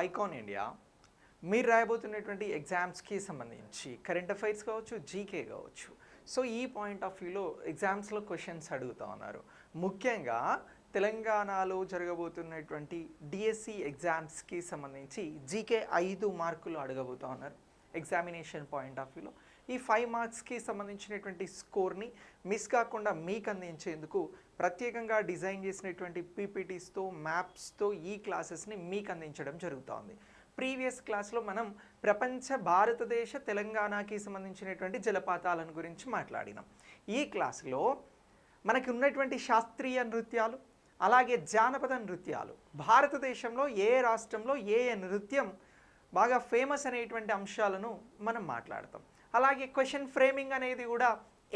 Icon India మీరు రాయబోతున్నటువంటి ఎగ్జామ్స్కి సంబంధించి కరెంట్ అఫైర్స్ కావచ్చు, జీకే కావచ్చు. సో ఈ పాయింట్ ఆఫ్ వ్యూలో ఎగ్జామ్స్లో క్వశ్చన్స్ అడుగుతూ ఉన్నారు. ముఖ్యంగా తెలంగాణలో జరగబోతున్నటువంటి డిఎస్సి ఎగ్జామ్స్కి సంబంధించి జీకే 5 మార్కులు అడగబోతూ ఉన్నారు. ఎగ్జామినేషన్ పాయింట్ ఆఫ్ వ్యూలో ఈ 5 మార్క్స్కి సంబంధించినటువంటి స్కోర్ని మిస్ కాకుండా మీకు అందించేందుకు ప్రత్యేకంగా డిజైన్ చేసినటువంటి పీపీటీస్తో, మ్యాప్స్తో ఈ క్లాసెస్ని మీకు అందించడం జరుగుతోంది. ప్రీవియస్ క్లాస్లో మనం ప్రపంచ భారతదేశ తెలంగాణకి సంబంధించినటువంటి జలపాతాలను గురించి మాట్లాడినాం. ఈ క్లాస్లో మనకి ఉన్నటువంటి శాస్త్రీయ నృత్యాలు, అలాగే జానపద నృత్యాలు, భారతదేశంలో ఏ రాష్ట్రంలో ఏ నృత్యం బాగా ఫేమస్ అనేటువంటి అంశాలను మనం మాట్లాడతాం. అలాగే క్వశ్చన్ ఫ్రేమింగ్ అనేది కూడా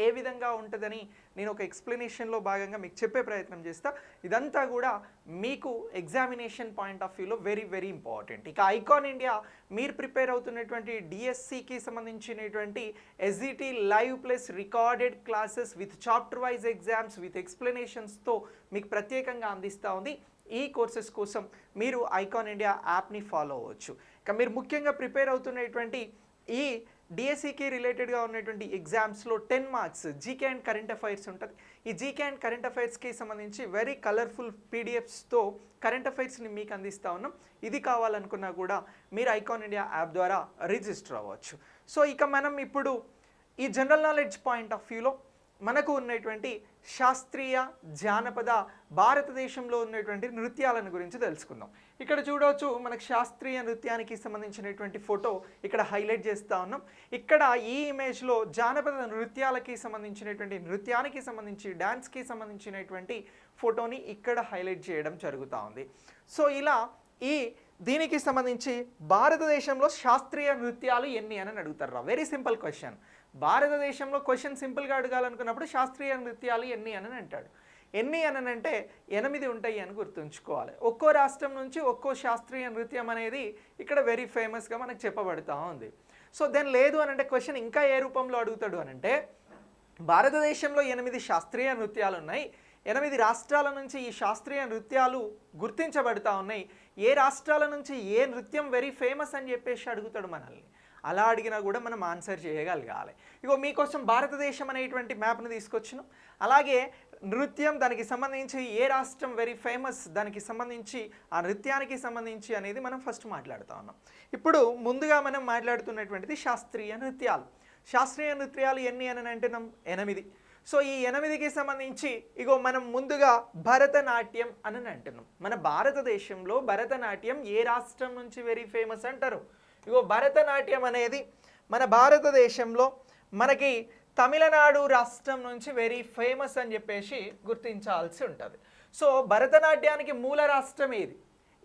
ఏ విధంగా ఉంటుందని నేను ఒక ఎక్స్ప్లెనేషన్లో భాగంగా మీకు చెప్పే ప్రయత్నం చేస్తా. ఇదంతా కూడా మీకు ఎగ్జామినేషన్ పాయింట్ ఆఫ్ వ్యూలో వెరీ వెరీ ఇంపార్టెంట్. ఇక ఐకాన్ ఇండియా మీరు ప్రిపేర్ అవుతున్నటువంటి డిఎస్సికి సంబంధించినటువంటి SGT live plus recorded classes with chapter wise exams with ఎక్స్ప్లెనేషన్స్తో మీకు ప్రత్యేకంగా అందిస్తూ ఉంది. ఈ కోర్సెస్ కోసం మీరు ఐకాన్ ఇండియా యాప్ని ఫాలో అవ్వచ్చు. ఇక మీరు ముఖ్యంగా ప్రిపేర్ అవుతున్నటువంటి ఈ డిఎస్సికి రిలేటెడ్గా ఉన్నటువంటి ఎగ్జామ్స్లో 10 marks GK and current affairs ఉంటుంది. ఈ జీకే అండ్ కరెంట్ అఫైర్స్కి సంబంధించి వెరీ కలర్ఫుల్ పీడిఎఫ్స్తో కరెంట్ అఫైర్స్ని మీకు అందిస్తూ ఉన్నాం. ఇది కావాలనుకున్నా కూడా మీరు ఐకాన్ ఇండియా యాప్ ద్వారా రిజిస్టర్ అవ్వచ్చు. సో ఇక మనం ఇప్పుడు ఈ జనరల్ నాలెడ్జ్ పాయింట్ ఆఫ్ వ్యూలో మనకు ఉన్నటువంటి శాస్త్రీయ జానపద భారతదేశంలో ఉన్నటువంటి నృత్యాలను గురించి తెలుసుకుందాం. ఇక్కడ చూడవచ్చు, మనకు శాస్త్రీయ నృత్యానికి సంబంధించినటువంటి ఫోటో ఇక్కడ హైలైట్ చేస్తూ ఉన్నాం. ఇక్కడ ఈ ఇమేజ్లో జానపద నృత్యాలకి సంబంధించినటువంటి నృత్యానికి సంబంధించి డ్యాన్స్కి సంబంధించినటువంటి ఫోటోని ఇక్కడ హైలైట్ చేయడం జరుగుతూ ఉంది. సో ఇలా దీనికి సంబంధించి భారతదేశంలో శాస్త్రీయ నృత్యాలు ఎన్ని అని అడుగుతారు. Very simple question. భారతదేశంలో క్వశ్చన్ సింపుల్గా అడగాలనుకున్నప్పుడు శాస్త్రీయ నృత్యాలు ఎన్ని అని అంటాడు. ఎన్ని అని అంటే 8 ఉంటాయి అని గుర్తుంచుకోవాలి. ఒక్కో రాష్ట్రం నుంచి ఒక్కో శాస్త్రీయ నృత్యం అనేది ఇక్కడ వెరీ ఫేమస్గా మనకు చెప్పబడుతూ ఉంది. సో దెన్ లేదు అని అంటే క్వశ్చన్ ఇంకా ఏ రూపంలో అడుగుతాడు అని అంటే, భారతదేశంలో 8 శాస్త్రీయ నృత్యాలు ఉన్నాయి, 8 రాష్ట్రాల నుంచి ఈ శాస్త్రీయ నృత్యాలు గుర్తించబడుతూ ఉన్నాయి, ఏ రాష్ట్రాల నుంచి ఏ నృత్యం వెరీ ఫేమస్ అని చెప్పేసి అడుగుతాడు మనల్ని. అలా అడిగినా కూడా మనం ఆన్సర్ చేయగలగాలి. ఇగో మీకోసం భారతదేశం అనేటువంటి మ్యాప్ను తీసుకొచ్చినాం. అలాగే నృత్యం, దానికి సంబంధించి ఏ రాష్ట్రం వెరీ ఫేమస్, దానికి సంబంధించి ఆ నృత్యానికి సంబంధించి అనేది మనం ఫస్ట్ మాట్లాడుతూ ఉన్నాం. ఇప్పుడు ముందుగా మనం మాట్లాడుతున్నటువంటిది శాస్త్రీయ నృత్యాలు. శాస్త్రీయ నృత్యాలు ఎన్ని అని అంటున్నాం? 8. సో ఈ 8కి సంబంధించి ఇగో మనం ముందుగా భరతనాట్యం అని అంటున్నాం. మన భారతదేశంలో భరతనాట్యం ఏ రాష్ట్రం నుంచి వెరీ ఫేమస్ అంటారు? ఇగో భరతనాట్యం అనేది మన భారతదేశంలో మనకి తమిళనాడు రాష్ట్రం నుంచి వెరీ ఫేమస్ అని చెప్పేసి గుర్తించాల్సి ఉంటుంది. సో భరతనాట్యానికి మూల రాష్ట్రం ఏది?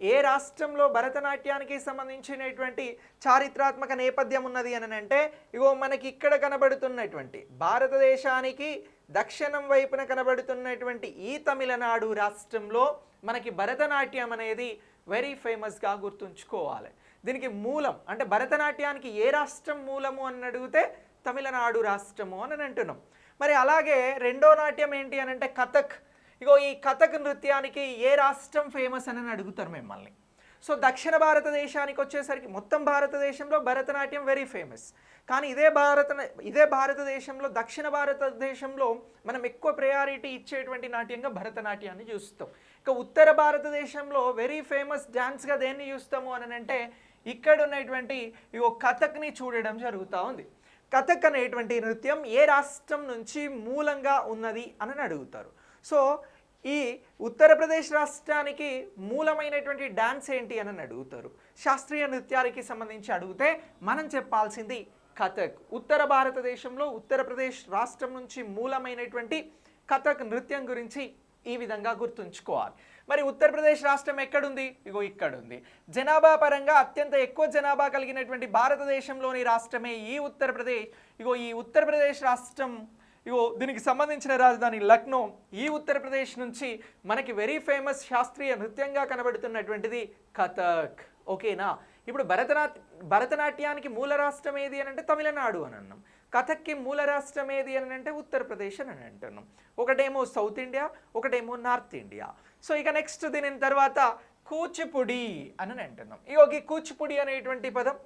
ఏ రాష్ట్రంలో భరతనాట్యానికి సంబంధించినటువంటి చారిత్రాత్మక నేపథ్యం ఉన్నది అని అంటే, ఇగో మనకి ఇక్కడ కనబడుతున్నటువంటి భారతదేశానికి దక్షిణం వైపున కనబడుతున్నటువంటి ఈ తమిళనాడు రాష్ట్రంలో మనకి భరతనాట్యం అనేది వెరీ ఫేమస్గా గుర్తుంచుకోవాలి. దీనికి మూలం అంటే భరతనాట్యానికి ఏ రాష్ట్రం మూలము అని అడిగితే తమిళనాడు రాష్ట్రము అని అంటున్నాం. మరి అలాగే రెండో నాట్యం ఏంటి అని అంటే కథక్. ఇగో ఈ కథక్ నృత్యానికి ఏ రాష్ట్రం ఫేమస్ అని అడుగుతారు మిమ్మల్ని. సో దక్షిణ భారతదేశానికి వచ్చేసరికి మొత్తం భారతదేశంలో భరతనాట్యం వెరీ ఫేమస్. కానీ ఇదే భారతదేశంలో దక్షిణ భారతదేశంలో మనం ఎక్కువ ప్రయారిటీ ఇచ్చేటువంటి నాట్యంగా భరతనాట్యాన్ని చూస్తాం. ఇక ఉత్తర భారతదేశంలో వెరీ ఫేమస్ డ్యాన్స్గా దేన్ని చూస్తాము అని అంటే ఇక్కడ ఉన్నటువంటి ఇగో కథక్ని చూడడం జరుగుతూ ఉంది. కథక్ అనేటువంటి నృత్యం ఏ రాష్ట్రం నుంచి మూలంగా ఉన్నది అని అడుగుతారు. సో ఈ ఉత్తరప్రదేశ్ రాష్ట్రానికి మూలమైనటువంటి డ్యాన్స్ ఏంటి అని అడుగుతారు. శాస్త్రీయ నృత్యాలకి సంబంధించి అడిగితే మనం చెప్పాల్సింది కథక్. ఉత్తర భారతదేశంలో ఉత్తరప్రదేశ్ రాష్ట్రం నుంచి మూలమైనటువంటి కథక్ నృత్యం గురించి ఈ విధంగా గుర్తుంచుకోవాలి. మరి ఉత్తరప్రదేశ్ రాష్ట్రం ఎక్కడుంది? ఇగో ఇక్కడ ఉంది. జనాభా పరంగా అత్యంత ఎక్కువ జనాభా కలిగినటువంటి భారతదేశంలోని రాష్ట్రమే ఈ ఉత్తరప్రదేశ్. ఇగో ఈ ఉత్తరప్రదేశ్ రాష్ట్రం, ఇగో దీనికి సంబంధించిన రాజధాని లక్నో. ఈ ఉత్తరప్రదేశ్ నుంచి మనకి వెరీ ఫేమస్ శాస్త్రీయ నృత్యంగా కనబడుతున్నటువంటిది కథక్. ఓకేనా? ఇప్పుడు భరతనాట్యానికి మూల రాష్ట్రం ఏది అని అంటే తమిళనాడు అని అన్నాం. కథక్కి మూల రాష్ట్రం ఏది అని అంటే ఉత్తరప్రదేశ్ అని అంటున్నాం. ఒకటేమో సౌత్ ఇండియా, ఒకటేమో నార్త్ ఇండియా. సో ఇక నెక్స్ట్ దీని తర్వాత కూచిపూడి అని అంటున్నాం. ఇగో ఈ కూచిపూడి అనేటువంటి పదం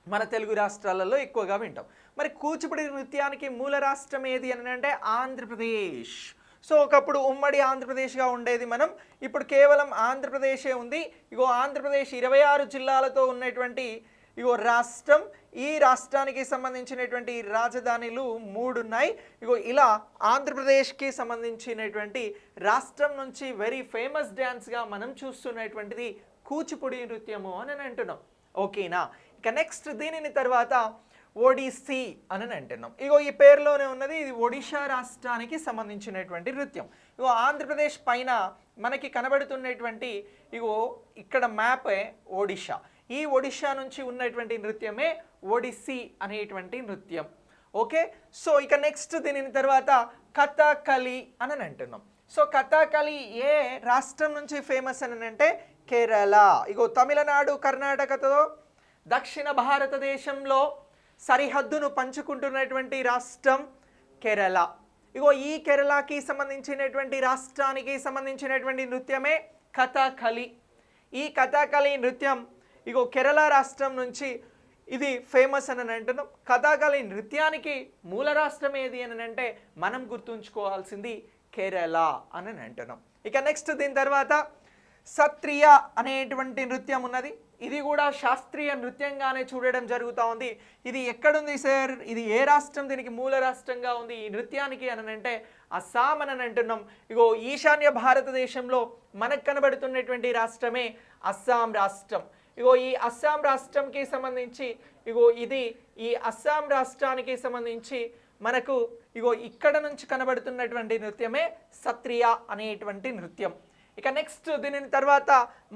మన తెలుగు రాష్ట్రాలలో ఎక్కువగా వింటాం. మరి కూచిపూడి నృత్యానికి మూల రాష్ట్రం ఏది అని అంటే ఆంధ్రప్రదేశ్. సో ఒకప్పుడు ఉమ్మడి ఆంధ్రప్రదేశ్గా ఉండేది మనం, ఇప్పుడు కేవలం ఆంధ్రప్రదేశే ఉంది. ఇగో ఆంధ్రప్రదేశ్ 26 జిల్లాలతో ఉన్నటువంటి ఇగో రాష్ట్రం. ఈ రాష్ట్రానికి సంబంధించినటువంటి రాజధానులు 3 ఉన్నాయి. ఇగో ఇలా ఆంధ్రప్రదేశ్కి సంబంధించినటువంటి రాష్ట్రం నుంచి వెరీ ఫేమస్ డ్యాన్స్గా మనం చూస్తున్నటువంటిది కూచిపూడి నృత్యము అని అంటున్నాం. ఓకేనా? ఇక నెక్స్ట్ దీనిని తర్వాత ఒడిస్సీ అని అంటున్నాం. ఇగో ఈ పేరులోనే ఉన్నది, ఇది ఒడిషా రాష్ట్రానికి సంబంధించినటువంటి నృత్యం. ఇగో ఆంధ్రప్రదేశ్ పైన మనకి కనబడుతున్నటువంటి ఇగో ఇక్కడ మ్యాపే ఒడిషా. ఈ ఒడిషా నుంచి ఉన్నటువంటి నృత్యమే ఒడిస్సీ అనేటువంటి నృత్యం. ఓకే, సో ఇక నెక్స్ట్ దీని తర్వాత కథకళి అని అంటున్నాం. సో కథకళి ఏ రాష్ట్రం నుంచి ఫేమస్ అని అంటే కేరళ. ఇగో తమిళనాడు కర్ణాటకతో దక్షిణ భారతదేశంలో సరిహద్దును పంచుకుంటున్నటువంటి రాష్ట్రం కేరళ. ఇగో ఈ కేరళకి సంబంధించినటువంటి రాష్ట్రానికి సంబంధించినటువంటి నృత్యమే కథకళి. ఈ కథకళి నృత్యం ఇగో కేరళ రాష్ట్రం నుంచి ఇది ఫేమస్ అని అంటున్నాం. కథకళి నృత్యానికి మూల రాష్ట్రం ఏది అని అంటే మనం గుర్తుంచుకోవాల్సింది కేరళ అని అంటున్నాం. ఇక నెక్స్ట్ దీని తర్వాత సత్రియ అనేటువంటి నృత్యం ఉన్నది. ఇది కూడా శాస్త్రీయ నృత్యంగానే చూడడం జరుగుతూ ఉంది. ఇది ఎక్కడుంది సార్, ఇది ఏ రాష్ట్రం దీనికి మూల రాష్ట్రంగా ఉంది ఈ నృత్యానికి అని అంటే అస్సాం అని అంటున్నాం. ఇగో ఈశాన్య భారతదేశంలో మనకు కనబడుతున్నటువంటి రాష్ట్రమే అస్సాం రాష్ట్రం. ఇగో ఈ అస్సాం రాష్ట్రంకి సంబంధించి ఇగో ఇది ఈ అస్సాం రాష్ట్రానికి సంబంధించి మనకు ఇగో ఇక్కడ నుంచి కనబడుతున్నటువంటి నృత్యమే సత్రియ అనేటువంటి నృత్యం. ఇక నెక్స్ట్ దీని తర్వాత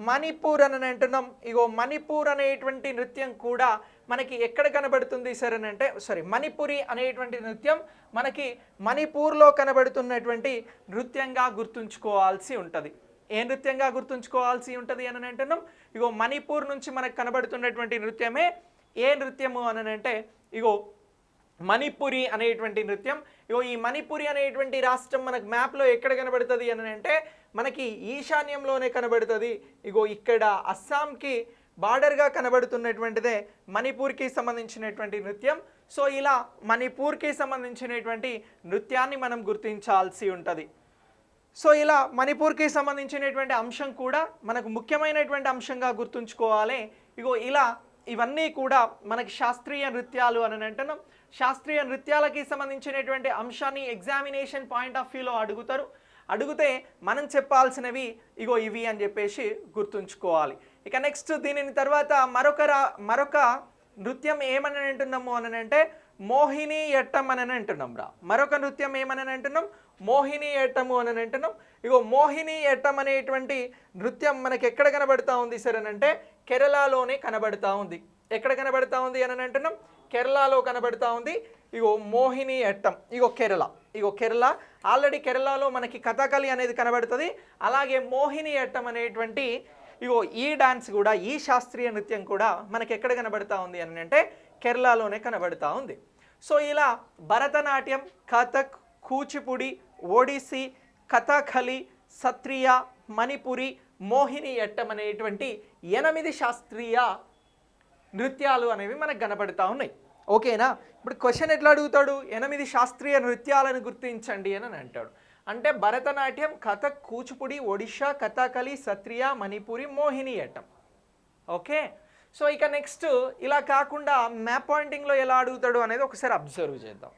మణిపూర్ అని అంటున్నాం. ఇగో మణిపూర్ అనేటువంటి నృత్యం కూడా మనకి ఎక్కడ కనబడుతుంది సార్ అని అంటే మణిపురి అనేటువంటి నృత్యం మనకి మణిపూర్లో కనబడుతున్నటువంటి నృత్యంగా గుర్తుంచుకోవాల్సి ఉంటుంది. ఏ నృత్యంగా గుర్తుంచుకోవాల్సి ఉంటుంది అని అంటున్నాం. ఇగో మణిపూర్ నుంచి మనకు కనబడుతున్నటువంటి నృత్యమే ఏ నృత్యము అని అంటే ఇగో మణిపురి అనేటువంటి నృత్యం. ఇగో ఈ మణిపురి అనేటువంటి రాష్ట్రం మనకు మ్యాప్లో ఎక్కడ కనబడుతుంది అని అంటే మనకి ఈశాన్యంలోనే కనబడుతుంది. ఇగో ఇక్కడ అస్సాంకి బార్డర్గా కనబడుతున్నటువంటిదే మణిపూర్కి సంబంధించినటువంటి నృత్యం. సో ఇలా మణిపూర్కి సంబంధించినటువంటి నృత్యాన్ని మనం గుర్తించాల్సి ఉంటుంది. సో ఇలా మణిపూర్కి సంబంధించినటువంటి అంశం కూడా మనకు ముఖ్యమైనటువంటి అంశంగా గుర్తుంచుకోవాలి. ఇగో ఇలా ఇవన్నీ కూడా మనకి శాస్త్రీయ నృత్యాలు అని అంటున్నాం. శాస్త్రీయ నృత్యాలకి సంబంధించినటువంటి అంశాన్ని ఎగ్జామినేషన్ పాయింట్ ఆఫ్ వ్యూలో అడిగితే మనం చెప్పాల్సినవి ఇగో ఇవి అని చెప్పేసి గుర్తుంచుకోవాలి. ఇక నెక్స్ట్ దీనిని తర్వాత మరొక నృత్యం ఏమని అంటున్నాము అని అంటే మోహిని ఎట్టం అని అంటున్నాం రా. మరొక నృత్యం ఏమని అంటున్నాం మోహిని ఎట్టము అని అంటున్నాం. ఇగో మోహిని ఎట్టం అనేటువంటి నృత్యం మనకి ఎక్కడ కనబడతా ఉంది సార్ అని అంటే కేరళలోనే కనబడతా ఉంది. ఎక్కడ కనబడతా ఉంది అని అంటున్నాం కేరళలో కనబడతా ఉంది. ఇగో మోహిని ఎట్టం ఇగో కేరళ ఆల్రెడీ కేరళలో మనకి కథకళి అనేది కనబడుతుంది. అలాగే మోహిని ఎట్టం అనేటువంటి ఇగో ఈ డాన్స్ కూడా ఈ శాస్త్రీయ నృత్యం కూడా మనకి ఎక్కడ కనబడతా ఉంది అని అంటే కేరళలోనే కనబడతా ఉంది. సో ఇలా భరతనాట్యం, కథక్, కూచిపూడి, ఒడిస్సీ, కథకళి, సత్రియ, మణిపురి, మోహిని ఎట్టం అనేటువంటి 8 శాస్త్రీయ నృత్యాలు అనేవి మనకు కనబడతా ఉన్నాయి. ఓకేనా? ఇప్పుడు క్వశ్చన్ ఎట్లా అడుగుతాడు, 8 శాస్త్రీయ నృత్యాలను గుర్తించండి అని అంటాడు. అంటే భరతనాట్యం, కథక్, కూచిపూడి, ఒడిషా, కథకళి, సత్రియ, మణిపురి, మోహిని ఎట్టం. ఓకే, సో ఇక నెక్స్ట్ ఇలా కాకుండా మ్యాప్ పాయింటింగ్లో ఎలా అడుగుతాడు అనేది ఒకసారి అబ్జర్వ్ చేద్దాం.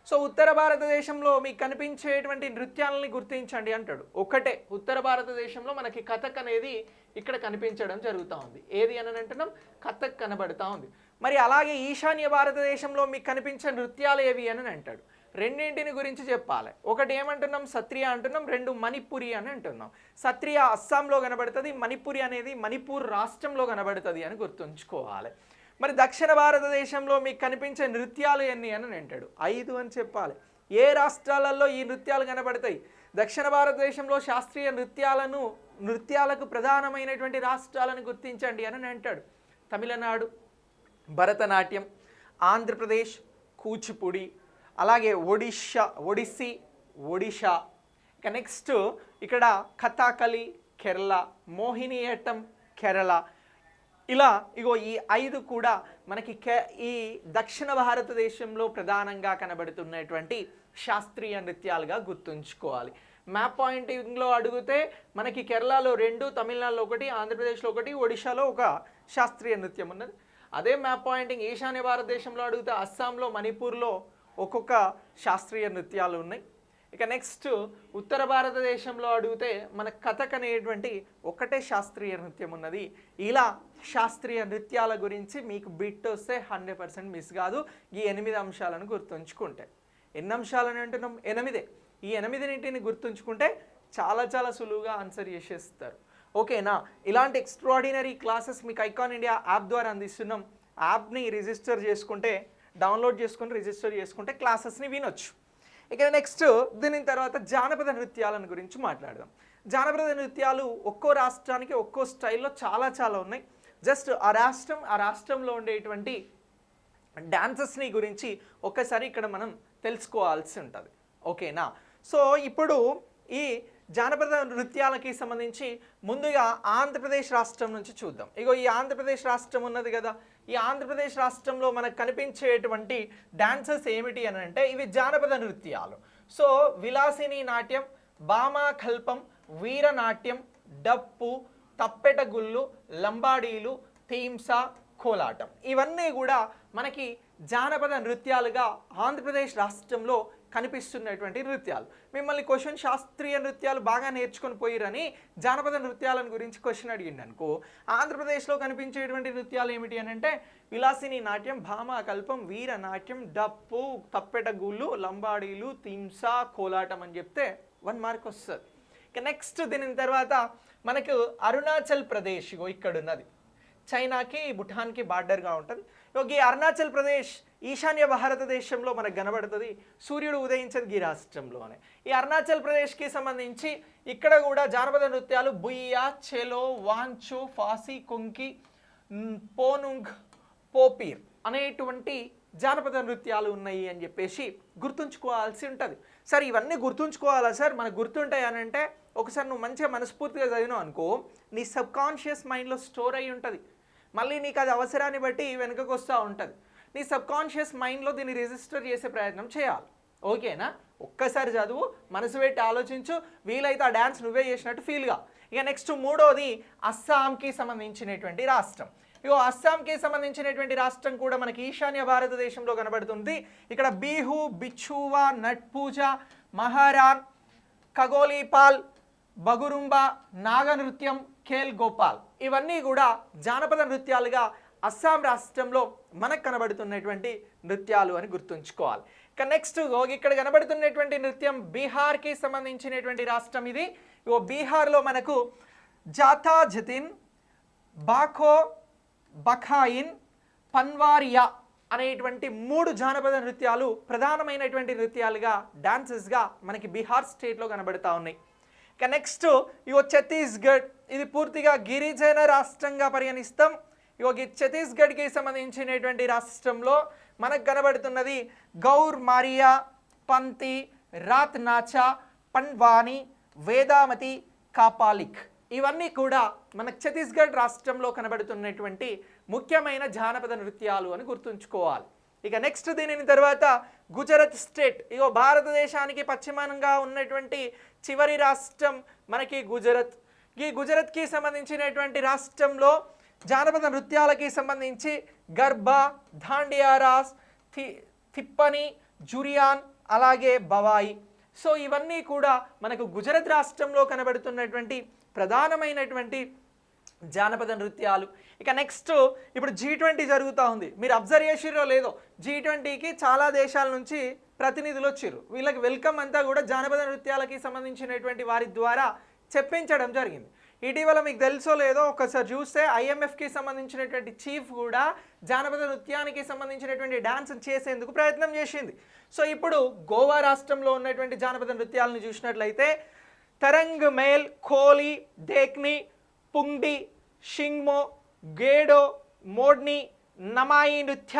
సో ఉత్తర భారతదేశంలో మీకు కనిపించేటువంటి నృత్యాలని గుర్తించండి అంటాడు. ఒకటే ఉత్తర భారతదేశంలో మనకి కథక్ అనేది ఇక్కడ కనిపించడం జరుగుతూ ఉంది. ఏది అని అంటున్నాం కథక్ కనబడుతూ ఉంది. మరి అలాగే ఈశాన్య భారతదేశంలో మీకు కనిపించే నృత్యాలు ఏవి అని అంటాడు. రెండింటిని గురించి చెప్పాలి. ఒకటి ఏమంటున్నాం సత్రియ అంటున్నాం, 2 మణిపురి అని అంటున్నాం. సత్రియ అస్సాంలో కనబడుతుంది, మణిపురి అనేది మణిపూర్ రాష్ట్రంలో కనబడుతుంది అని గుర్తుంచుకోవాలి. మరి దక్షిణ భారతదేశంలో మీకు కనిపించే నృత్యాలు ఎన్ని అని అంటాడు. 5 అని చెప్పాలి. ఏ రాష్ట్రాలలో ఈ నృత్యాలు కనబడతాయి? దక్షిణ భారతదేశంలో శాస్త్రీయ నృత్యాలకు ప్రధానమైనటువంటి రాష్ట్రాలను గుర్తించండి అని అంటాడు. తమిళనాడు భరతనాట్యం, ఆంధ్రప్రదేశ్ కూచిపూడి, అలాగే ఒడిస్సీ, ఒడిషా. ఇక నెక్స్ట్ ఇక్కడ కథకళి, కేరళ, మోహినియట్టం కేరళ. ఇలా ఇగో ఈ 5 కూడా మనకి ఈ దక్షిణ భారతదేశంలో ప్రధానంగా కనబడుతున్నటువంటి శాస్త్రీయ నృత్యాలుగా గుర్తుంచుకోవాలి. మ్యాప్ పాయింటింగ్లో అడిగితే మనకి కేరళలో 2, తమిళనాడులో 1, ఆంధ్రప్రదేశ్లో 1, ఒడిశాలో ఒక శాస్త్రీయ నృత్యం ఉన్నది. అదే మ్యాప్ పాయింటింగ్ ఈశాన్య భారతదేశంలో అడిగితే అస్సాంలో, మణిపూర్లో ఒక్కొక్క శాస్త్రీయ నృత్యాలు ఉన్నాయి. ఇక నెక్స్ట్ ఉత్తర భారతదేశంలో అడిగితే మన కథక్ అనేటువంటి ఒకటే శాస్త్రీయ నృత్యం ఉన్నది. ఇలా శాస్త్రీయ నృత్యాల గురించి మీకు బిట్ వస్తే 100% మిస్ కాదు. ఈ 8 అంశాలను గుర్తుంచుకుంటే. ఎన్ని అంశాలని అంటున్నాం? 8. ఈ 8 గుర్తుంచుకుంటే చాలా చాలా సులువుగా ఆన్సర్ చేసేస్తారు. ఓకేనా? ఇలాంటి ఎక్స్ట్రాడినరీ క్లాసెస్ మీకు ఐకాన్ ఇండియా యాప్ ద్వారా అందిస్తున్నాం. యాప్ని రిజిస్టర్ చేసుకుంటే, డౌన్లోడ్ చేసుకుని రిజిస్టర్ చేసుకుంటే క్లాసెస్ని వినొచ్చు. ఇక నెక్స్ట్ దీని తర్వాత జానపద నృత్యాలను గురించి మాట్లాడదాం. జానపద నృత్యాలు ఒక్కో రాష్ట్రానికి ఒక్కో స్టైల్లో చాలా ఉన్నాయి. జస్ట్ ఆ రాష్ట్రంలో ఉండేటువంటి డాన్సెస్ని గురించి ఒక్కసారి ఇక్కడ మనం తెలుసుకోవాల్సి ఉంటుంది. ఓకేనా? సో ఇప్పుడు ఈ జానపద నృత్యాలకి సంబంధించి ముందుగా ఆంధ్రప్రదేశ్ రాష్ట్రం నుంచి చూద్దాం. ఇగో ఈ ఆంధ్రప్రదేశ్ రాష్ట్రం ఉన్నది కదా, ఈ ఆంధ్రప్రదేశ్ రాష్ట్రంలో మనకు కనిపించేటువంటి డాన్సెస్ ఏమిటి అని అంటే ఇవి జానపద నృత్యాలు. సో విలాసిని నాట్యం, భామాకల్పం, వీరనాట్యం, డప్పు, తప్పెటగుళ్ళు, లంబాడీలు, థీమ్సా, కోలాటం ఇవన్నీ కూడా మనకి జానపద నృత్యాలుగా ఆంధ్రప్రదేశ్ రాష్ట్రంలో కనిపిస్తున్నటువంటి నృత్యాలు. మిమ్మల్ని క్వశ్చన్ శాస్త్రీయ నృత్యాలు బాగా నేర్చుకొని పోయిరని జానపద నృత్యాలను గురించి క్వశ్చన్ అడిగింది అనుకో, ఆంధ్రప్రదేశ్లో కనిపించేటువంటి నృత్యాలు ఏమిటి అని అంటే విలాసిని నాట్యం, భామాకల్పం, వీరనాట్యం, డప్పు, తప్పెటగుళ్ళు, లంబాడీలు, థీమ్సా, కోలాటం అని చెప్తే 1 మార్క్ వస్తుంది. ఇక నెక్స్ట్ దీని తర్వాత మనకు అరుణాచల్ ప్రదేశ్ ఇక్కడ ఉన్నది, చైనాకి భూటాన్కి బార్డర్గా ఉంటుంది. ఈ అరుణాచల్ ప్రదేశ్ ఈశాన్య భారతదేశంలో మనకు కనబడుతుంది. సూర్యుడు ఉదయించేది ఈ రాష్ట్రంలోనే. ఈ అరుణాచల్ ప్రదేశ్కి సంబంధించి ఇక్కడ కూడా జానపద నృత్యాలు బుయ్యా, చెలో, వాంచో, ఫాసి, కుంకి, పోనుంగ్, పోపీర్ అనేటువంటి జానపద నృత్యాలు ఉన్నాయి అని చెప్పేసి గుర్తుంచుకోవాల్సి ఉంటుంది. సార్ ఇవన్నీ గుర్తుంచుకోవాలా సార్? మనకు గుర్తుంటాయి అని అంటే ఒకసారి నువ్వు మంచిగా మనస్ఫూర్తిగా చదివినావు అనుకో, నీ సబ్కాన్షియస్ మైండ్లో స్టోర్ అయి ఉంటుంది. మళ్ళీ నీకు అది అవసరాన్ని బట్టి వెనుకకు వస్తూ ఉంటుంది. నీ సబ్కాన్షియస్ మైండ్లో దీన్ని రిజిస్టర్ చేసే ప్రయత్నం చేయాలి. ఓకేనా? ఒక్కసారి చదువు, మనసు పెట్టి ఆలోచించు, వీలైతే ఆ డ్యాన్స్ నువ్వే చేసినట్టు ఫీల్గా. ఇక నెక్స్ట్ 3వది అస్సాంకి సంబంధించినటువంటి రాష్ట్రం. ఇగో అస్సాంకి సంబంధించినటువంటి రాష్ట్రం కూడా మనకి ఈశాన్య భారతదేశంలో కనబడుతుంది. ఇక్కడ బీహు, బిచ్చువా, నట్ పూజ, మహారాన్, ఖగోలీపాల్, బగురుంబా, నాగనృత్యం, ఖేల్ గోపాల్ ఇవన్నీ కూడా జానపద నృత్యాలుగా అస్సాం రాష్ట్రంలో మనకు కనబడుతున్నటువంటి నృత్యాలు అని గుర్తుంచుకోవాలి. ఇక నెక్స్ట్ ఇక్కడ కనబడుతున్నటువంటి నృత్యం బీహార్కి సంబంధించినటువంటి రాష్ట్రం ఇది. బీహార్లో మనకు జాతా జతిన్, బాఖో, బఖాయిన్, పన్వారియా అనేటువంటి 3 జానపద నృత్యాలు ప్రధానమైనటువంటి నృత్యాలుగా డాన్సెస్గా మనకి బీహార్ స్టేట్లో కనబడుతూ ఉన్నాయి. ఇక నెక్స్ట్ ఛత్తీస్గఢ్, ఇది పూర్తిగా గిరిజన రాష్ట్రంగా పరిగణిస్తాం. ఈ ఛత్తీస్గఢ్కి సంబంధించినటువంటి రాష్ట్రంలో మనకు కనబడుతున్నది గౌర్ మారియా, పంతి, రాత్ నాచా, పన్వాని, వేదామతి, కాపాలిక్ ఇవన్నీ కూడా మనకు ఛత్తీస్గఢ్ రాష్ట్రంలో కనబడుతున్నటువంటి ముఖ్యమైన జానపద నృత్యాలు అని గుర్తుంచుకోవాలి. ఇక నెక్స్ట్ దీని తర్వాత గుజరాత్ స్టేట్, భారతదేశానికి పశ్చిమంగా ఉన్నటువంటి చివరి రాష్ట్రం మనకి గుజరాత్. ఈ గుజరాత్కి సంబంధించినటువంటి రాష్ట్రంలో జానపద నృత్యాలకి సంబంధించి గర్బా, ధాండియారాస్, తిప్పని, జురియాన్, అలాగే బవాయి. సో ఇవన్నీ కూడా మనకు గుజరాత్ రాష్ట్రంలో కనబడుతున్నటువంటి ప్రధానమైనటువంటి జానపద నృత్యాలు. ఇక నెక్స్ట్ ఇప్పుడు G20 జరుగుతూ ఉంది. మీరు అబ్జర్వ్ చేసిరో లేదో, G20కి చాలా దేశాల నుంచి ప్రతినిధులు వచ్చారు. వీళ్ళకి వెల్కమ్ అంతా కూడా జానపద నృత్యాలకి సంబంధించినటువంటి వారి ద్వారా చెప్పించడం జరిగింది. ఇటీవల మీకు తెలుసో లేదో ఒకసారి చూస్తే IMFకి సంబంధించినటువంటి చీఫ్ కూడా జానపద నృత్యానికి సంబంధించినటువంటి డాన్స్ చేసేందుకు ప్రయత్నం చేసింది. సో ఇప్పుడు గోవా రాష్ట్రంలో ఉన్నటువంటి జానపద నృత్యాలను చూసినట్లయితే తరంగ్ మేల్, కోలి, డేక్ని, పుంగ్డి, షింగ్మో, గేడో, మోడ్ని, నమాయి నృత్య,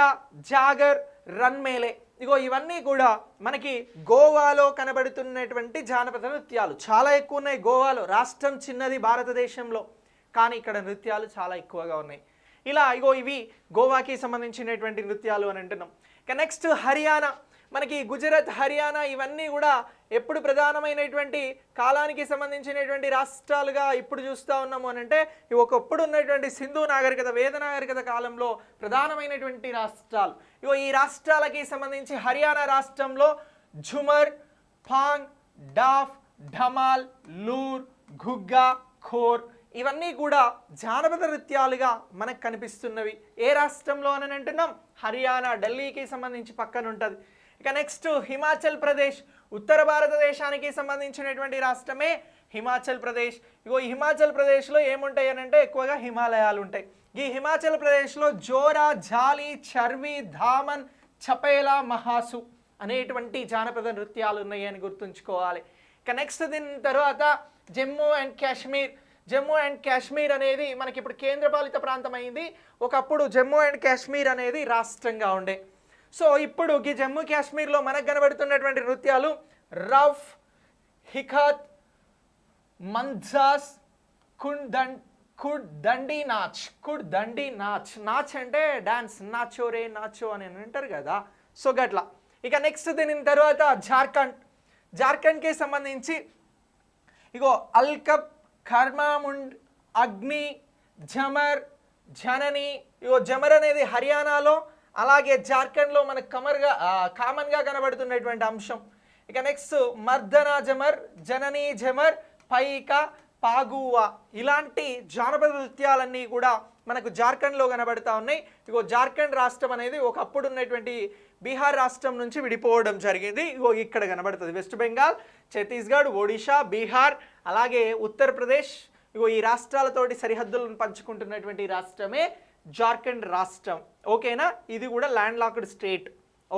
జాగర్, రన్మేలే ఇగో ఇవన్నీ కూడా మనకి గోవాలో కనబడుతున్నటువంటి జానపద నృత్యాలు. చాలా ఎక్కువ ఉన్నాయి గోవాలో. రాష్ట్రం చిన్నది భారతదేశంలో, కానీ ఇక్కడ నృత్యాలు చాలా ఎక్కువగా ఉన్నాయి. ఇలా ఇగో ఇవి గోవాకి సంబంధించినటువంటి నృత్యాలు అని అంటున్నాం. ఇక నెక్స్ట్ హర్యానా. మనకి గుజరాత్, హర్యానా ఇవన్నీ కూడా ఎప్పుడు ప్రధానమైనటువంటి కాలానికి సంబంధించినటువంటి రాష్ట్రాలుగా ఇప్పుడు చూస్తూ ఉన్నాము అని అంటే, ఇవి ఒకప్పుడు ఉన్నటువంటి సింధు నాగరికత, వేద నాగరికత కాలంలో ప్రధానమైనటువంటి రాష్ట్రాలు. ఇగో ఈ రాష్ట్రాలకి సంబంధించి హర్యానా రాష్ట్రంలో ఝుమర్, ఫాంగ్, డాఫ్, ఢమాల్, లూర్, ఘుగ్గా, ఖోర్ ఇవన్నీ కూడా జానపద నృత్యాలుగా మనకు కనిపిస్తున్నవి. ఏ రాష్ట్రంలో అని అంటున్నాం? హర్యానా, ఢిల్లీకి సంబంధించి పక్కన ఉంటుంది. ఇక నెక్స్ట్ హిమాచల్ ప్రదేశ్. ఉత్తర భారతదేశానికి సంబంధించినటువంటి రాష్ట్రమే హిమాచల్ ప్రదేశ్. ఇగో ఈ హిమాచల్ ప్రదేశ్లో ఏముంటాయి అని అంటే ఎక్కువగా హిమాలయాలు ఉంటాయి. ఈ హిమాచల్ ప్రదేశ్లో జోరా, జాలి, చర్వి, ధామన్, చపేలా, మహాసు అనేటువంటి జానపద నృత్యాలు ఉన్నాయి అని గుర్తుంచుకోవాలి. ఇక నెక్స్ట్ దీని తర్వాత జమ్మూ అండ్ కాశ్మీర్. జమ్మూ అండ్ కాశ్మీర్ అనేది మనకి ఇప్పుడు కేంద్రపాలిత ప్రాంతం అయింది. ఒకప్పుడు జమ్మూ అండ్ కాశ్మీర్ అనేది రాష్ట్రంగా ఉండే. సో ఇప్పుడు ఈ జమ్మూ కాశ్మీర్లో మనకు కనబడుతున్నటువంటి నృత్యాలు రఫ్, హిఖత్, మంజాస్, కుడ్దండి నాచ్. కుడ్దండి నాచ్. నాచ్ అంటే డాన్స్, నాచో రే నాచో అని అంటారు కదా, సో గట్లా. ఇక నెక్స్ట్ దీని తర్వాత జార్ఖండ్. జార్ఖండ్కి సంబంధించి ఇగో అల్కప్, కర్మాముండ్, అగ్ని, జమర్, జనని. ఇగో జమర్ అనేది హర్యానాలో, అలాగే జార్ఖండ్లో మనకు కామన్గా కనబడుతున్నటువంటి అంశం. ఇక నెక్స్ట్ మర్దనా జమర్, జననీ జమర్, పైక, పాగువా ఇలాంటి జానపద నృత్యాలన్నీ కూడా మనకు జార్ఖండ్లో కనబడతా ఉన్నాయి. ఇగో జార్ఖండ్ రాష్ట్రం అనేది ఒకప్పుడు ఉన్నటువంటి బీహార్ రాష్ట్రం నుంచి విడిపోవడం జరిగింది. ఇగో ఇక్కడ కనబడుతుంది. వెస్ట్ బెంగాల్, ఛత్తీస్గఢ్, ఒడిషా, బీహార్, అలాగే ఉత్తరప్రదేశ్, ఇగో ఈ రాష్ట్రాలతోటి సరిహద్దులను పంచుకుంటున్నటువంటి రాష్ట్రమే జార్ఖండ్ రాష్ట్రం. ఓకేనా? ఇది కూడా ల్యాండ్ లాక్డ్ స్టేట్.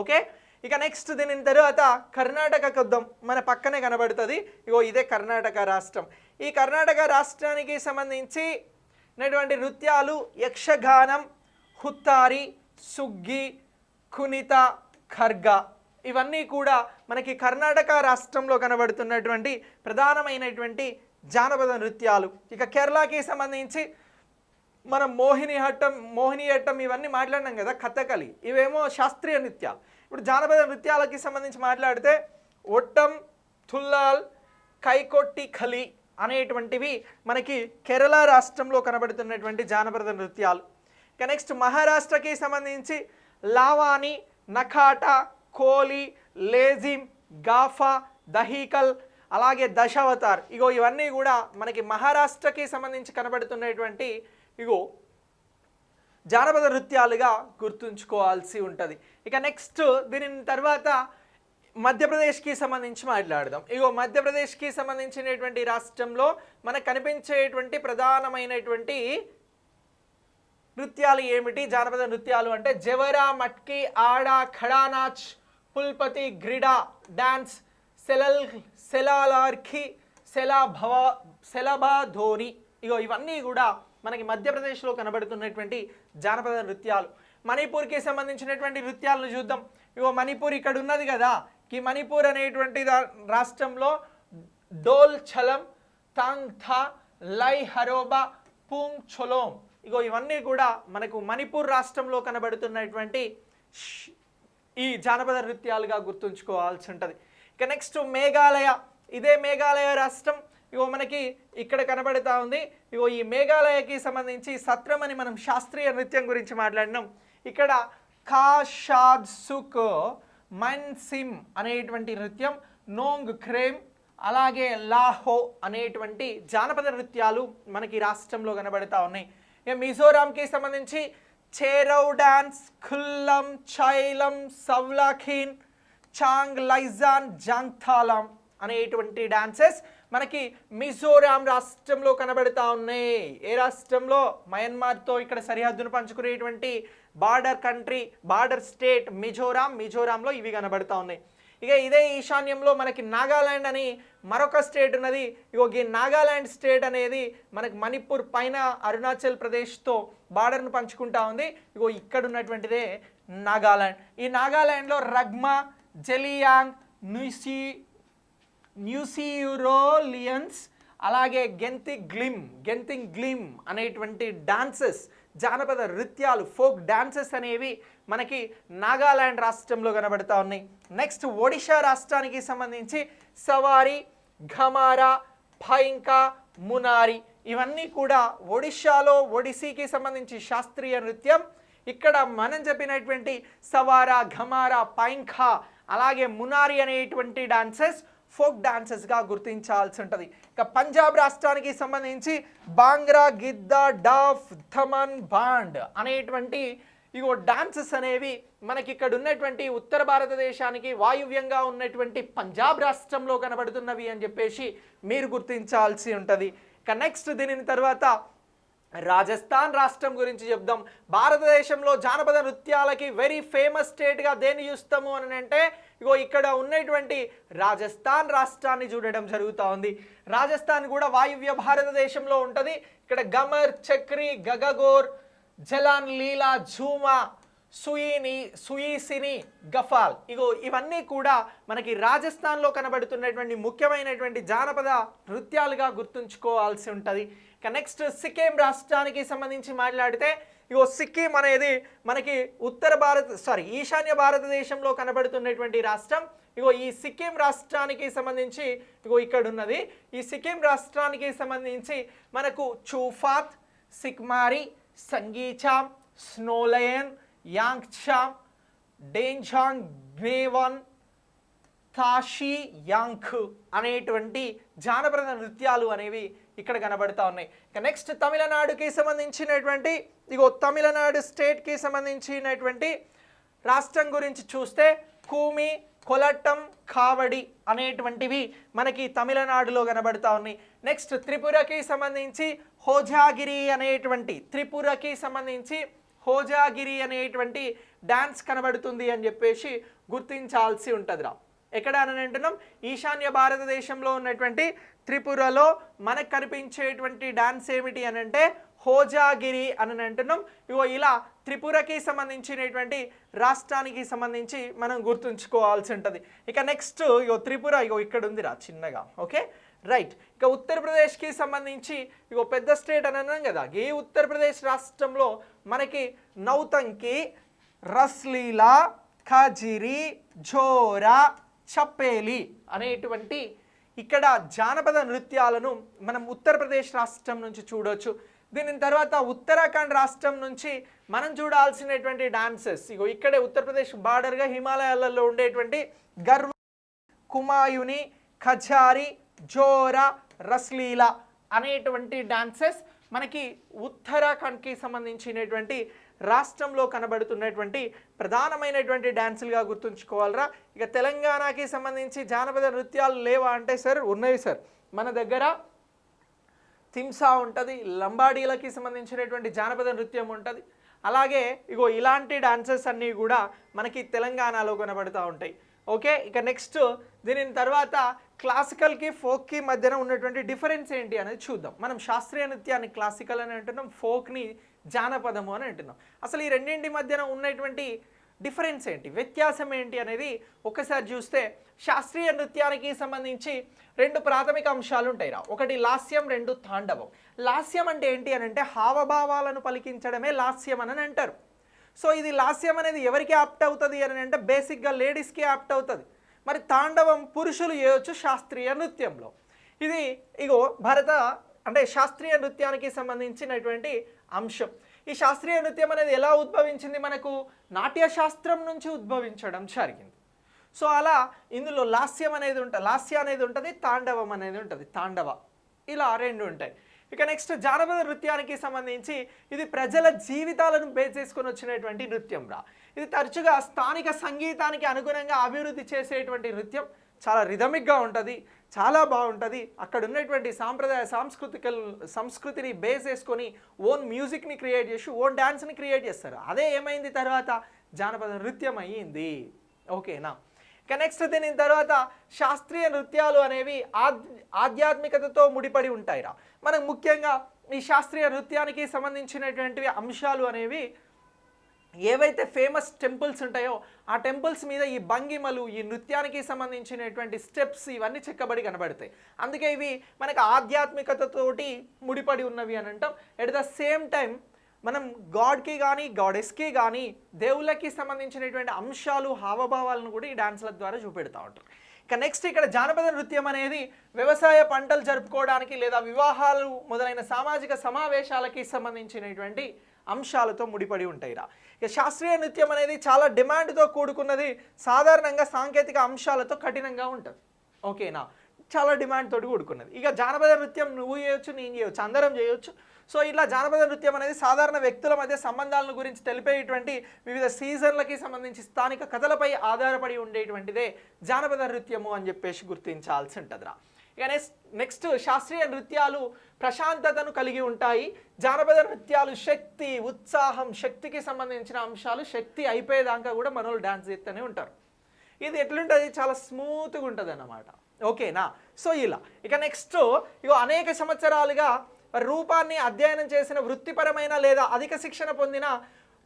ఓకే. ఇక నెక్స్ట్ దీని తర్వాత కర్ణాటకకు వద్దాం. మన పక్కనే కనబడుతుంది. ఇగో ఇదే కర్ణాటక రాష్ట్రం. ఈ కర్ణాటక రాష్ట్రానికి సంబంధించి నృత్యాలు యక్షగానం, హుత్తారి, సుగ్గి, కునిత, ఖర్గ ఇవన్నీ కూడా మనకి కర్ణాటక రాష్ట్రంలో కనబడుతున్నటువంటి ప్రధానమైనటువంటి జానపద నృత్యాలు. ఇక కేరళకి సంబంధించి మనం మోహినియట్టం ఇవన్నీ మాట్లాడినాం కదా, కథకళి, ఇవేమో శాస్త్రీయ నృత్యాలు. ఇప్పుడు జానపద నృత్యాలకి సంబంధించి మాట్లాడితే ఒట్టం, తుల్లాల్, కైకొట్టి ఖలి అనేటువంటివి మనకి కేరళ రాష్ట్రంలో కనబడుతున్నటువంటి జానపద నృత్యాలు. ఇక నెక్స్ట్ మహారాష్ట్రకి సంబంధించి లావాని, నఖాట, కోలి, లేజిమ్, గాఫా, దహీకల్, అలాగే దశావతార్. ఇగో ఇవన్నీ కూడా మనకి మహారాష్ట్రకి సంబంధించి కనబడుతున్నటువంటి ఇగో జానపద నృత్యాలుగా గుర్తుంచుకోవాల్సి ఉంటుంది. ఇక నెక్స్ట్ దీని తర్వాత మధ్యప్రదేశ్కి సంబంధించి మాట్లాడదాం. ఇగో మధ్యప్రదేశ్కి సంబంధించినటువంటి రాష్ట్రంలో మనకు కనిపించేటువంటి ప్రధానమైనటువంటి నృత్యాలు ఏమిటి? జానపద నృత్యాలు అంటే జవరా, మట్కి, ఆడా, ఖడానాచ్, పుల్పతి, గ్రిడా డాన్స్, సెలాలార్ఖి, సెలబాధోరి. ఇగో ఇవన్నీ కూడా మనకి మధ్యప్రదేశ్లో కనబడుతున్నటువంటి జానపద నృత్యాలు. మణిపూర్కి సంబంధించినటువంటి నృత్యాలను చూద్దాం. ఇగో మణిపూర్ ఇక్కడ ఉన్నది కదా. ఈ మణిపూర్ అనేటువంటి రాష్ట్రంలో డోల్ ఛలం, తాంగ్ థా, లై హరోబా, పూంగ్ చొలోమ్ ఇగో ఇవన్నీ కూడా మనకు మణిపూర్ రాష్ట్రంలో కనబడుతున్నటువంటి ఈ జానపద నృత్యాలుగా గుర్తుంచుకోవాల్సి ఉంటుంది. ఇక నెక్స్ట్ మేఘాలయ. ఇదే మేఘాలయ రాష్ట్రం. ఇగో మనకి ఇక్కడ కనబడుతూ ఉంది. ఇగో ఈ మేఘాలయకి సంబంధించి సత్రం అని మనం శాస్త్రీయ నృత్యం గురించి మాట్లాడినాం. ఇక్కడ కాషాద్ సుక్, మన్సిమ్ అనేటువంటి నృత్యం, నోంగ్ ఖ్రేమ్, అలాగే లాహో అనేటువంటి జానపద నృత్యాలు మనకి రాష్ట్రంలో కనబడుతూ ఉన్నాయి. ఇక మిజోరాంకి సంబంధించి చేరౌ డాన్స్, ఖుల్లం, చైలం, సవ్లాఖీన్, చాంగ్ లైజాన్, జాంగ్థాలం అనేటువంటి డాన్సెస్ మనకి మిజోరాం రాష్ట్రంలో కనబడుతూ ఉన్నాయి. ఏ రాష్ట్రంలో? మయన్మార్తో ఇక్కడ సరిహద్దును పంచుకునేటువంటి బార్డర్ కంట్రీ, బార్డర్ స్టేట్ మిజోరాంలో ఇవి కనబడుతూ ఉన్నాయి. ఇక ఇదే ఈశాన్యంలో మనకి నాగాలాండ్ అని మరొక స్టేట్ ఉన్నది. ఇగో ఈ నాగాలాండ్ స్టేట్ అనేది మనకి మణిపూర్ పైన అరుణాచల్ ప్రదేశ్తో బార్డర్ను పంచుకుంటా ఉంది. ఇగో ఇక్కడ ఉన్నటువంటిదే నాగాలాండ్. ఈ నాగాలాండ్లో రగ్మా, జెలియాంగ్, న్యూసియురోలియన్స్, అలాగే గెంతింగ్ గ్లిమ్ అనేటువంటి డాన్సెస్, జానపద నృత్యాలు, ఫోక్ డాన్సెస్ అనేవి మనకి నాగాలాండ్ రాష్ట్రంలో కనబడతా ఉన్నాయి. నెక్స్ట్ ఒడిషా రాష్ట్రానికి సంబంధించి సవారి, ఘమారా, పైంకా, మునారి ఇవన్నీ కూడా ఒడిషాలో ఒడిస్సీకి సంబంధించి శాస్త్రీయ నృత్యం. ఇక్కడ మనం చెప్పినటువంటి సవారా, ఘమారా, పైంఖా అలాగే మునారి అనేటువంటి డాన్సెస్ ఫోక్ డాన్సెస్గా గుర్తించాల్సి ఉంటుంది. ఇక పంజాబ్ రాష్ట్రానికి సంబంధించి బాంగ్రా, గిద్దా, డాఫ్, థమన్, బాండ్ అనేటువంటి ఇగో డాన్సెస్ అనేవి మనకి ఇక్కడ ఉన్నటువంటి ఉత్తర భారతదేశానికి వాయువ్యంగా ఉన్నటువంటి పంజాబ్ రాష్ట్రంలో కనబడుతున్నవి అని చెప్పేసి మీరు గుర్తించాల్సి ఉంటుంది. ఇక నెక్స్ట్ దీని తర్వాత రాజస్థాన్ రాష్ట్రం గురించి చెప్దాం. భారతదేశంలో జానపద నృత్యాలకి వెరీ ఫేమస్ స్టేట్గా దేన్ని చూస్తాము అని అంటే ఇగో ఇక్కడ ఉన్నటువంటి రాజస్థాన్ రాష్ట్రాన్ని చూడడం జరుగుతూ ఉంది. రాజస్థాన్ కూడా వాయువ్య భారతదేశంలో ఉంటుంది. ఇక్కడ గమర్, చక్రి, గగగోర్, జలాన్, లీలా, ఝూమా, సుయిసిని, గఫాల్ ఇగో ఇవన్నీ కూడా మనకి రాజస్థాన్లో కనబడుతున్నటువంటి ముఖ్యమైనటువంటి జానపద నృత్యాలుగా గుర్తుంచుకోవాల్సి ఉంటుంది. ఇక నెక్స్ట్ సిక్కిం రాష్ట్రానికి సంబంధించి మాట్లాడితే ఇగో సిక్కిం అనేది మనకి ఈశాన్య భారతదేశంలో కనబడుతున్నటువంటి రాష్ట్రం. ఇగో ఈ సిక్కిం రాష్ట్రానికి సంబంధించి ఇగో ఇక్కడ ఉన్నది. ఈ సిక్కిం రాష్ట్రానికి సంబంధించి మనకు చూఫాత్, సిక్మారి, సంగీచామ్, స్నోలయన్, యాంగ్చామ్, డేంజాంగ్, గ్నేవన్, తాషి, యాంఖ్ అనేటువంటి జానపద నృత్యాలు అనేవి ఇక్కడ కనబడతా ఉన్నాయి. ఇక నెక్స్ట్ తమిళనాడుకి సంబంధించినటువంటి ఇగో తమిళనాడు స్టేట్కి సంబంధించినటువంటి రాష్ట్రం గురించి చూస్తే కూమి, కొలట్టం, కావడి అనేటువంటివి మనకి తమిళనాడులో కనబడతా ఉన్నాయి. నెక్స్ట్ త్రిపురకి సంబంధించి హోజాగిరి అనేటువంటి డాన్స్ కనబడుతుంది అని చెప్పేసి గుర్తించాల్సి ఉంటుందిరా. ఎక్కడ అని అంటున్నాం? ఈశాన్య భారతదేశంలో ఉన్నటువంటి త్రిపురలో మనకు కనిపించేటువంటి డాన్స్ ఏమిటి అని అంటే హోజాగిరి అని అంటున్నాం. ఇగో ఇలా త్రిపురకి సంబంధించినటువంటి రాష్ట్రానికి సంబంధించి మనం గుర్తుంచుకోవాల్సి ఉంటుంది. ఇక నెక్స్ట్ ఇగో త్రిపుర ఇగో ఇక్కడ ఉందిరా చిన్నగా. Okay right. ఇక ఉత్తరప్రదేశ్కి సంబంధించి ఇగో పెద్ద స్టేట్ అని అన్నాం కదా. ఈ ఉత్తరప్రదేశ్ రాష్ట్రంలో మనకి నౌతంకి, రస్లీలా, ఖజిరి, ఝోరా, చప్పేలి అనేటువంటి ఇక్కడ జానపద నృత్యాలను మనం ఉత్తరప్రదేశ్ రాష్ట్రం నుంచి చూడవచ్చు. దీని తర్వాత ఉత్తరాఖండ్ రాష్ట్రం నుంచి మనం చూడాల్సినటువంటి డాన్సెస్ ఇగో ఇక్కడే ఉత్తరప్రదేశ్ బార్డర్గా హిమాలయాలలో ఉండేటువంటి గర్వ, కుమాయుని, ఖజారి, జోరా, రస్లీలా అనేటువంటి డాన్సెస్ మనకి ఉత్తరాఖండ్కి సంబంధించినటువంటి రాష్ట్రంలో కనబడుతున్నటువంటి ప్రధానమైనటువంటి డాన్సులుగా గుర్తుంచుకోవాలరా. ఇక తెలంగాణకి సంబంధించి జానపద నృత్యాలు లేవా అంటే సార్ ఉన్నాయి సార్. మన దగ్గర తిమ్సా ఉంటుంది, లంబాడీలకి సంబంధించినటువంటి జానపద నృత్యం ఉంటుంది. అలాగే ఇగో ఇలాంటి డాన్సెస్ అన్నీ కూడా మనకి తెలంగాణలో కనబడుతూ ఉంటాయి. ఓకే ఇక నెక్స్ట్ దీని తర్వాత క్లాసికల్కి ఫోక్కి మధ్యన ఉన్నటువంటి డిఫరెన్స్ ఏంటి అనేది చూద్దాం. మనం శాస్త్రీయ నృత్యాన్ని క్లాసికల్ అని అంటున్నాం, ఫోక్ని జానపదము అని అంటున్నాం. అసలు ఈ రెండింటి మధ్యన ఉన్నటువంటి డిఫరెన్స్ ఏంటి, వ్యత్యాసం ఏంటి అనేది ఒకసారి చూస్తే శాస్త్రీయ నృత్యానికి సంబంధించి రెండు ప్రాథమిక అంశాలు ఉంటాయిరా. ఒకటి లాస్యం, రెండు తాండవం. లాస్యం అంటే ఏంటి అని అంటే హావభావాలను పలికించడమే లాస్యం అని అంటారు. సో ఇది లాస్యం అనేది ఎవరికి యాప్ట్ అవుతుంది అని అంటే బేసిక్గా లేడీస్కి యాప్ట్ అవుతుంది. మరి తాండవం పురుషులు చేయొచ్చు శాస్త్రీయ నృత్యంలో. ఇది ఇగో శాస్త్రీయ నృత్యానికి సంబంధించినటువంటి అంశం. ఈ శాస్త్రీయ నృత్యం అనేది ఎలా ఉద్భవించింది? మనకు నాట్యశాస్త్రం నుంచి ఉద్భవించడం జరిగింది. సో అలా ఇందులో లాస్య అనేది ఉంటుంది, తాండవం అనేది ఉంటుంది. తాండవ ఇలా రెండు ఉంటాయి. ఇక నెక్స్ట్ జానపద నృత్యానికి సంబంధించి ఇది ప్రజల జీవితాలను బేస్ చేసుకొని వచ్చినటువంటి నృత్యం రా. ఇది తరచుగా స్థానిక సంగీతానికి అనుగుణంగా అభివృద్ధి చేసేటువంటి నృత్యం. చాలా రిథమిక్గా ఉంటుంది, చాలా బాగుంటుంది. అక్కడ ఉన్నటువంటి సాంప్రదాయ సంస్కృతిని బేస్ చేసుకొని ఓన్ మ్యూజిక్ని క్రియేట్ చేసి ఓన్ డ్యాన్స్ని క్రియేట్ చేస్తారు. అదే ఏమైంది తర్వాత జానపద నృత్యం అయ్యింది. ఓకేనా? ఇక నెక్స్ట్ దీని తర్వాత శాస్త్రీయ నృత్యాలు అనేవి ఆధ్యాత్మికతతో ముడిపడి ఉంటాయిరా. మనకు ముఖ్యంగా ఈ శాస్త్రీయ నృత్యానికి సంబంధించినటువంటి అంశాలు అనేవి ఏవైతే ఫేమస్ టెంపుల్స్ ఉంటాయో ఆ టెంపుల్స్ మీద ఈ భంగిమలు, ఈ నృత్యానికి సంబంధించినటువంటి స్టెప్స్ ఇవన్నీ చెక్కబడి కనబడతాయి. అందుకే ఇవి మనకు ఆధ్యాత్మికతతోటి ముడిపడి ఉన్నవి అని అంటాం. ఎట్ ద సేమ్ టైం మనం గాడ్కి కానీ గాడెస్కి కానీ దేవుళ్ళకి సంబంధించినటువంటి అంశాలు, హావభావాలను కూడా ఈ డాన్స్ల ద్వారా చూపెడతా ఉంటారు. ఇక నెక్స్ట్ ఇక్కడ జానపద నృత్యం అనేది వ్యవసాయ పంటలు జరుపుకోవడానికి లేదా వివాహాలు మొదలైన సామాజిక సమావేశాలకి సంబంధించినటువంటి అంశాలతో ముడిపడి ఉంటాయిరా. ఇక శాస్త్రీయ నృత్యం అనేది చాలా డిమాండ్తో కూడుకున్నది, సాధారణంగా సాంకేతిక అంశాలతో కఠినంగా ఉంటుంది. ఓకేనా, చాలా డిమాండ్ తోటి కూడుకున్నది. ఇక జానపద నృత్యం నువ్వు చేయొచ్చు, నేను చేయొచ్చు, అందరం చేయొచ్చు. సో ఇలా జానపద నృత్యం అనేది సాధారణ వ్యక్తుల మధ్య సంబంధాలను గురించి తెలిపేటువంటి వివిధ సీజన్లకి సంబంధించి స్థానిక కథలపై ఆధారపడి ఉండేటువంటిదే జానపద నృత్యము అని చెప్పేసి గుర్తించాల్సి ఉంటుందిరా. ఇక నెక్స్ట్ శాస్త్రీయ నృత్యాలు ప్రశాంతతను కలిగి ఉంటాయి. జానపద నృత్యాలు శక్తి, ఉత్సాహం, శక్తికి సంబంధించిన అంశాలు, శక్తి అయిపోయేదాకా కూడా మనోళ్ళు డ్యాన్స్ చేస్తూనే ఉంటారు. ఇది ఎట్లుంటుంది, చాలా స్మూత్గా ఉంటుంది అన్నమాట. ఓకేనా, సో ఇలా ఇక నెక్స్ట్ అనేక సంవత్సరాలుగా రూపాన్ని అధ్యయనం చేసిన వృత్తిపరమైన లేదా అధిక శిక్షణ పొందిన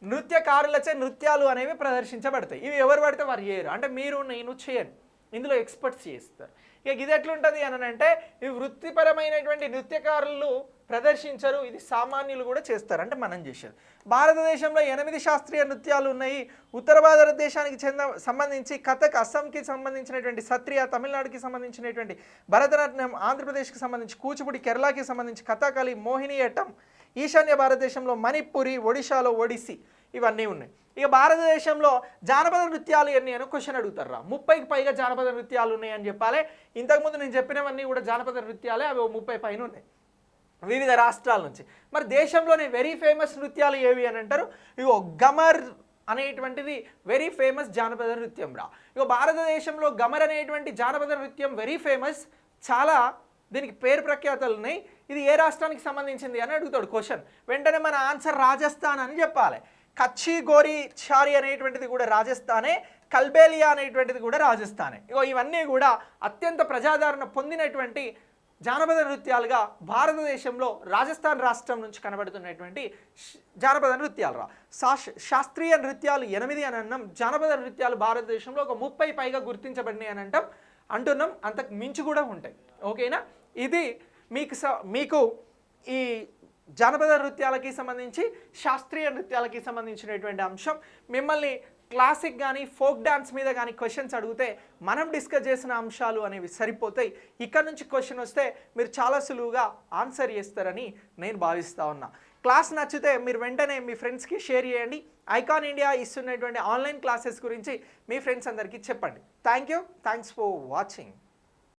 నృత్యకారులచే నృత్యాలు అనేవి ప్రదర్శించబడతాయి. ఇవి ఎవరు పడితే వారు చేయరు, అంటే మీరు నేను చేయను, ఇందులో ఎక్స్పర్ట్స్ చేస్తారు. ఇక ఇది ఎట్లుంటుంది అని అంటే ఈ వృత్తిపరమైనటువంటి నృత్యకారులు ప్రదర్శించరు, ఇది సామాన్యులు కూడా చేస్తారు, అంటే మనం చేసేది. భారతదేశంలో 8 శాస్త్రీయ నృత్యాలు ఉన్నాయి. ఉత్తర భారతదేశానికి సంబంధించి కథక్, అస్సాంకి సంబంధించినటువంటి సత్రియ, తమిళనాడుకి సంబంధించినటువంటి భరతనాట్యం, ఆంధ్రప్రదేశ్కి సంబంధించి కూచిపూడి, కేరళకి సంబంధించి కథకళి, మోహినియట్టం, ఈశాన్య భారతదేశంలో మణిపురి, ఒడిశాలో ఒడిస్సీ ఇవన్నీ ఉన్నాయి. ఇక భారతదేశంలో జానపద నృత్యాలు ఎన్ని అని క్వశ్చన్ అడుగుతారు రా. 30కి పైగా జానపద నృత్యాలు ఉన్నాయని చెప్పాలి. ఇంతకుముందు నేను చెప్పినవన్నీ కూడా జానపద నృత్యాలే, అవి 30 పైన ఉన్నాయి వివిధ రాష్ట్రాల నుంచి. మరి దేశంలోని వెరీ ఫేమస్ నృత్యాలు ఏవి అని అంటారు. గమర్ అనేటువంటిది వెరీ ఫేమస్ జానపద నృత్యం రా. భారతదేశంలో గమర్ అనేటువంటి జానపద నృత్యం వెరీ ఫేమస్, చాలా దీనికి పేరు ప్రఖ్యాతలు ఉన్నాయి. ఇది ఏ రాష్ట్రానికి సంబంధించింది అని అడుగుతాడు క్వశ్చన్. వెంటనే మన ఆన్సర్ రాజస్థాన్ అని చెప్పాలి. కచ్చి గోరి చారి అనేటువంటిది కూడా రాజస్థానే, కల్బేలియా అనేటువంటిది కూడా రాజస్థానే. ఇవన్నీ కూడా అత్యంత ప్రజాదరణ పొందినటువంటి జానపద నృత్యాలుగా భారతదేశంలో రాజస్థాన్ రాష్ట్రం నుంచి కనబడుతున్నటువంటి జానపద నృత్యాలు రా. శాస్త్రీయ నృత్యాలు 8 అని అన్నాం. జానపద నృత్యాలు భారతదేశంలో 30 పైగా గుర్తించబడినాయి అని అంటున్నాం. అంతకు మించి కూడా ఉంటాయి. ఓకేనా, ఇది మీకు ఈ జానపద నృత్యాలకి సంబంధించి, శాస్త్రీయ నృత్యాలకి సంబంధించినటువంటి అంశం. మిమ్మల్ని క్లాసిక్ కానీ ఫోక్ డాన్స్ మీద కానీ క్వశ్చన్స్ అడిగితే మనం డిస్కస్ చేసిన అంశాలు అనేవి సరిపోతాయి. ఇక్కడ నుంచి క్వశ్చన్ వస్తే మీరు చాలా సులువుగా ఆన్సర్ చేస్తారని నేను భావిస్తూ ఉన్నా. క్లాస్ నచ్చితే మీరు వెంటనే మీ ఫ్రెండ్స్కి షేర్ చేయండి. ఐకాన్ ఇండియా ఇస్తున్నటువంటి ఆన్లైన్ క్లాసెస్ గురించి మీ ఫ్రెండ్స్ అందరికీ చెప్పండి. Thanks for watching.